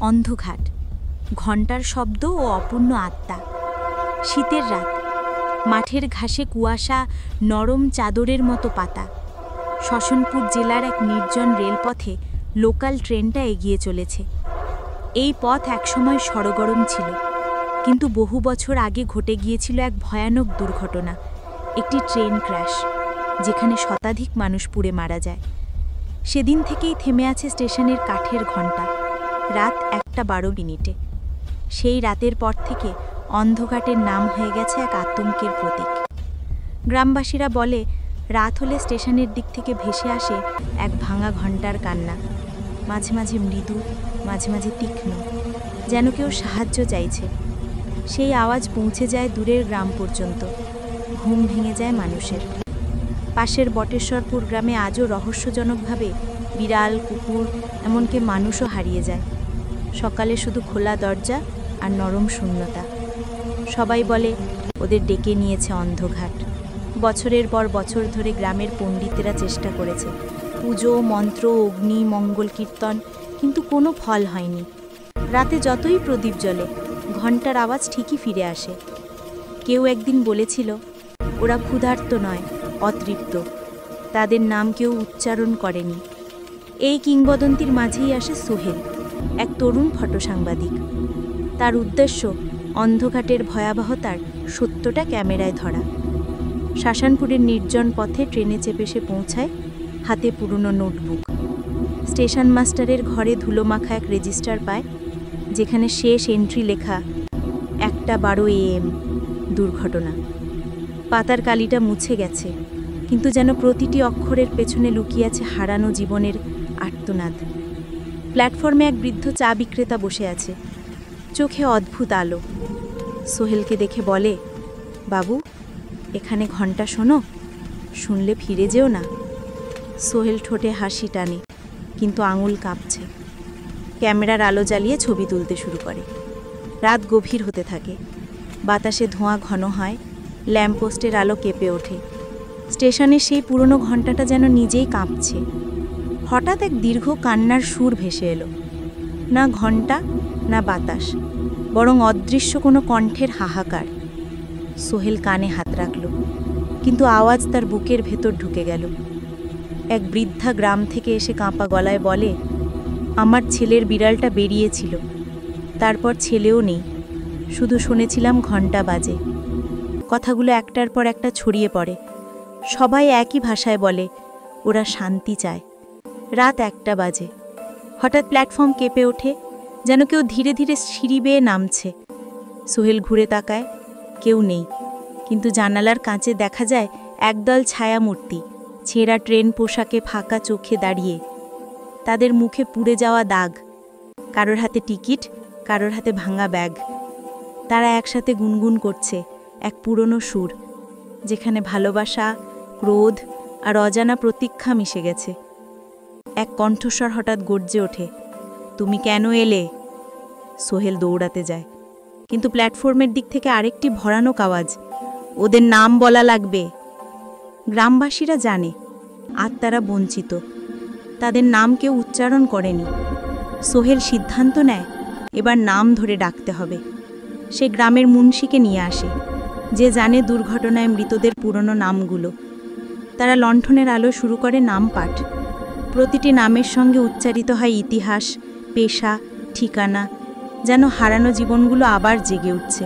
অন্ধঘাট, ঘণ্টার শব্দ ও অপূর্ণ আত্মা। শীতের রাত, মাঠের ঘাসে কুয়াশা নরম চাদরের মতো পাতা। শ্মশানপুর জেলার এক নির্জন রেলপথে লোকাল ট্রেনটা এগিয়ে চলেছে। এই পথ একসময় সরগরম ছিল, কিন্তু বহু বছর আগে ঘটে গিয়েছিল এক ভয়ানক দুর্ঘটনা, একটি ট্রেন ক্র্যাশ, যেখানে শতাধিক মানুষ পুড়ে মারা যায়। সেদিন থেকেই থেমে আছে স্টেশনের কাঠের ঘণ্টা, রাত 1:12। সেই রাতের পর থেকে অন্ধঘাটের নাম হয়ে গেছে এক আতঙ্কের প্রতীক। গ্রামবাসীরা বলে, রাত হলে স্টেশনের দিক থেকে ভেসে আসে এক ভাঙা ঘণ্টার কান্না, মাঝে মাঝে মৃদু, মাঝে মাঝে তীক্ষ্ণ, যেন কেউ সাহায্য চাইছে। সেই আওয়াজ পৌঁছে যায় দূরের গ্রাম পর্যন্ত, ঘুম ভেঙে যায় মানুষের। পাশের বটেশ্বরপুর গ্রামে আজও রহস্যজনকভাবে বিড়াল, কুকুর, এমনকি মানুষও হারিয়ে যায়। সকালে শুধু খোলা দরজা আর নরম শূন্যতা। সবাই বলে ওদের ডেকে নিয়েছে অন্ধঘাট। বছরের পর বছর ধরে গ্রামের পণ্ডিতেরা চেষ্টা করেছে, পুজো, মন্ত্র, অগ্নি, মঙ্গল কীর্তন, কিন্তু কোনো ফল হয়নি। রাতে যতই প্রদীপ জ্বলে, ঘণ্টার আওয়াজ ঠিকই ফিরে আসে। কেউ একদিন বলেছিল, ওরা ক্ষুধার্ত নয়, অতৃপ্ত, তাদের নাম কেউ উচ্চারণ করেনি। এই কিংবদন্তির মাঝেই আসে সোহেল, এক তরুণ ফটোসাংবাদিক। তার উদ্দেশ্য অন্ধঘাটের ভয়াবহতার সত্যটা ক্যামেরায় ধরা। শ্মশানপুরের নির্জন পথে ট্রেনে চেপে সে পৌঁছায়, হাতে পুরনো নোটবুক। স্টেশন মাস্টারের ঘরে ধুলোমাখা এক রেজিস্টার পায়, যেখানে শেষ এন্ট্রি লেখা 1:12 AM, দুর্ঘটনা। পাতার কালিটা মুছে গেছে, কিন্তু যেন প্রতিটি অক্ষরের পেছনে লুকিয়ে আছে হারানো জীবনের আর্তনাদ। প্ল্যাটফর্মে এক বৃদ্ধ চা বিক্রেতা বসে আছে, চোখে অদ্ভুত আলো। সোহেলকে দেখে বলে, বাবু, এখানে ঘণ্টা শোনো, শুনলে ফিরে যেও না। সোহেল ঠোঁটে হাসি টানে, কিন্তু আঙুল কাঁপছে। ক্যামেরার আলো জ্বালিয়ে ছবি তুলতে শুরু করে। রাত গভীর হতে থাকে, বাতাসে ধোঁয়া ঘন হয়, ল্যাম্পপোস্টের আলো কেঁপে ওঠে। স্টেশনের সেই পুরনো ঘণ্টাটা যেন নিজেই কাঁপছে। হঠাৎ এক দীর্ঘ কান্নার সুর ভেসে এলো। না ঘণ্টা, না বাতাস, বরং অদৃশ্য কোনো কণ্ঠের হাহাকার। সোহেল কানে হাত রাখল, কিন্তু আওয়াজ তার বুকের ভেতর ঢুকে গেল। এক বৃদ্ধা গ্রাম থেকে এসে কাঁপা গলায় বলে, আমার ছেলের বিড়ালটা বেরিয়েছিল, তারপর ছেলেও নেই, শুধু শুনেছিলাম ঘণ্টা বাজে। কথাগুলো একটার পর একটা ছড়িয়ে পড়ে। সবাই একই ভাষায় বলে, ওরা শান্তি চায়। রাত 1টা বাজে। হঠাৎ প্ল্যাটফর্ম কেঁপে ওঠে, যেন কেউ ধীরে ধীরে সিঁড়ি বেয়ে নামছে। সোহেল ঘুরে তাকায়, কেউ নেই, কিন্তু জানালার কাঁচে দেখা যায় একদল ছায়ামূর্তি, ছেঁড়া ট্রেন পোশাকে, ফাঁকা চোখে দাঁড়িয়ে। তাদের মুখে পুড়ে যাওয়া দাগ, কারোর হাতে টিকিট, কারোর হাতে ভাঙা ব্যাগ। তারা একসাথে গুনগুন করছে এক পুরনো সুর, যেখানে ভালোবাসা, ক্রোধ আর অজানা প্রতীক্ষা মিশে গেছে। এক কণ্ঠস্বর হঠাৎ গর্জে ওঠে, তুমি কেন এলে? সোহেল দৌড়াতে যায়, কিন্তু প্ল্যাটফর্মের দিক থেকে আরেকটি ভয়ানক আওয়াজ, ওদের নাম বলা লাগবে। গ্রামবাসীরা জানে আত্মারা বঞ্চিত, তাদের নাম কেউ উচ্চারণ করেনি। সোহেল সিদ্ধান্ত নেয়, এবার নাম ধরে ডাকতে হবে। সে গ্রামের মুন্সিকে নিয়ে আসে, যে জানে দুর্ঘটনায় মৃতদের পুরনো নামগুলো। তারা লণ্ঠনের আলো শুরু করে নাম পাঠ। প্রতিটি নামের সঙ্গে উচ্চারিত হয় ইতিহাস, পেশা, ঠিকানা, যেন হারানো জীবনগুলো আবার জেগে উঠছে।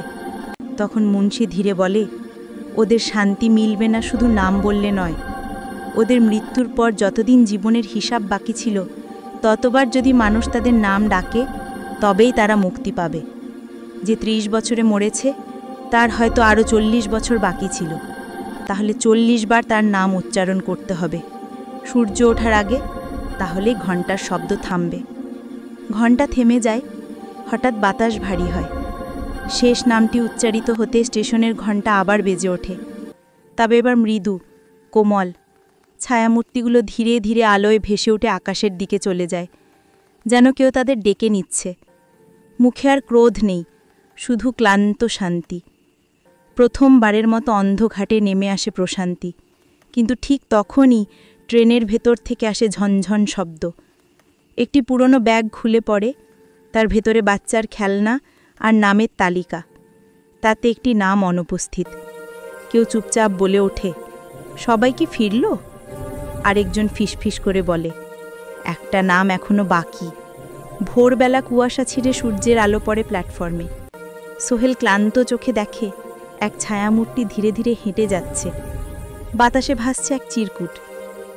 তখন মুন্সি ধীরে বলে, ওদের শান্তি মিলবে না শুধু নাম বললে নয়, ওদের মৃত্যুর পর যতদিন জীবনের হিসাব বাকি ছিল, ততবার যদি মানুষ তাদের নাম ডাকে, তবেই তারা মুক্তি পাবে। যে 30 বছরে মরেছে, তার হয়তো আরও 40 বছর বাকি ছিল, তাহলে 40 বার তার নাম উচ্চারণ করতে হবে সূর্য ওঠার আগে, তাহলেই ঘণ্টার শব্দ থামবে। ঘণ্টা থেমে যায়, হঠাৎ বাতাস ভারী হয়। শেষ নামটি উচ্চারিত হতে স্টেশনের ঘণ্টা আবার বেজে ওঠে, তবে এবার মৃদু, কোমল। ছায়ামূর্তিগুলো ধীরে ধীরে আলোয় ভেসে উঠে আকাশের দিকে চলে যায়, যেন কেউ তাদের ডেকে নিচ্ছে। মুখে আর ক্রোধ নেই, শুধু ক্লান্ত শান্তি। প্রথমবারের মতো অন্ধঘাটে নেমে আসে প্রশান্তি, কিন্তু ঠিক তখনই ট্রেনের ভেতর থেকে আসে ঝনঝন শব্দ। একটি পুরনো ব্যাগ খুলে পড়ে, তার ভেতরে বাচ্চার খেলনা আর নামের তালিকা। তাতে একটি নাম অনুপস্থিত। কেউ চুপচাপ বলে ওঠে, সবাই কি ফিরল? আরেকজন ফিসফিস করে বলে, একটা নাম এখনো বাকি। ভোরবেলা কুয়াশা ছিঁড়ে সূর্যের আলো পড়ে প্ল্যাটফর্মে। সোহেল ক্লান্ত চোখে দেখে এক ছায়ামূর্তি ধীরে ধীরে হেঁটে যাচ্ছে। বাতাসে ভাসছে এক চিরকুট,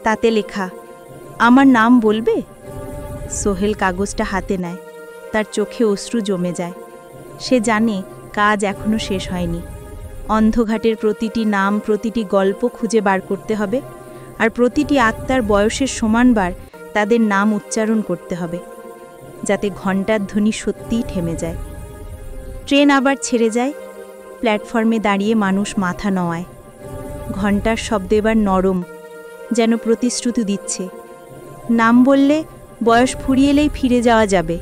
তাতে লেখা, আমার নাম বলবে? সোহেল কাগজটা হাতে নেয়, তার চোখে অশ্রু জমে যায়। সে জানে কাজ এখনো শেষ হয়নি। অন্ধঘাটের প্রতিটি নাম, প্রতিটি গল্প খুঁজে বার করতে হবে, আর প্রতিটি আত্মার বয়সের সমানবার তাদের নাম উচ্চারণ করতে হবে, যাতে ঘণ্টার ধ্বনি সত্যিই থেমে যায়। ট্রেন আবার ছেড়ে যায়। প্ল্যাটফর্মে দাঁড়িয়ে মানুষ মাথা নোয়ায়। ঘণ্টার শব্দ এবার নরম, যেন প্রতিশ্রুতি দিচ্ছে, নাম বললে বয়স ফুরিয়ে এলেই ফিরে যাওয়া যাবে।